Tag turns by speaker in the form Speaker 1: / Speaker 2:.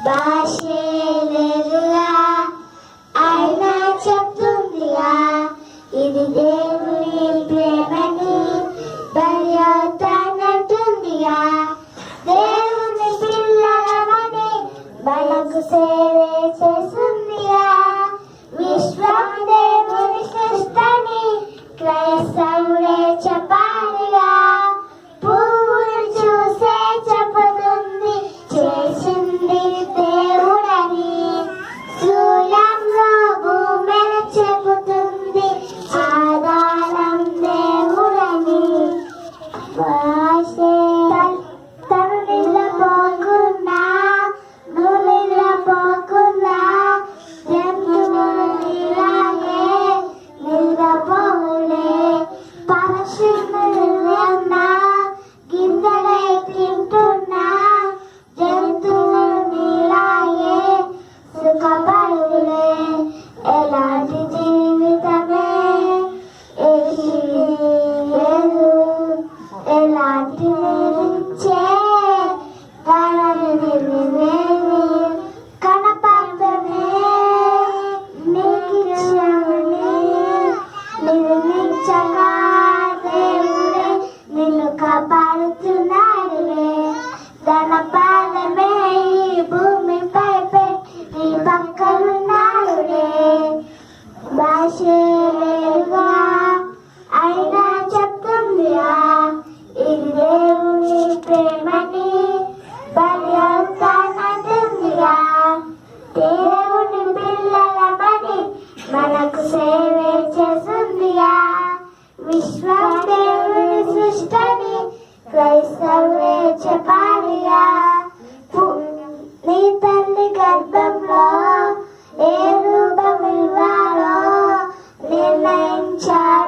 Speaker 1: భాషే లేదుగా అయినా చెప్తుందిగా ఇది దేవుని ప్రేమని బలి అవుతానంటుందిగా. దేవుని పిల్లలమని మనకు సేవే చేస్తుందిగా. విశ్వం దేవుని సృష్టని క్రైస్తవుడే చెప్పాలిగా. పువ్వులు చూసే చెబుతుంది చేసింది దేవుడని. సూర్యంలో భూమిని చెబుతుంది ఆధారం దేవుడని. భాషే తను నిలబోకున్నా నువ్వు నిలబోకున్నా జంతువులు నీలాగే నిలబోలే. పక్షులు ఉన్నా గింజలై తింటున్నా జంతువులు నీలాగే సుఖపడులే. ఎలాంటి జీవితమే లేదు, ఎలాంటి నిలిచే కనపడమే నీకిచ్చమని నిర్మించగా దేవుడే నిన్ను కాపాడుతున్నాడులే. తన పాదమే ఈ భూమిపై పెట్టి పక్కనున్నాడులే. భాషే లేదుగా అయినా చెప్తుందిగా ఇది దేవుని ప్రేమని బలి అవుతానంటుందిగా. దేవుని పిల్లలమని మనకు సేవే చేస్తుందిగా. విశ్వం దేవుని సృష్టని క్రైస్తవుడే చెప్పాలిగా. నీ తల్లి గర్భంలో ఏ రూపం ఇవ్వాలో నిర్ణయించాలి.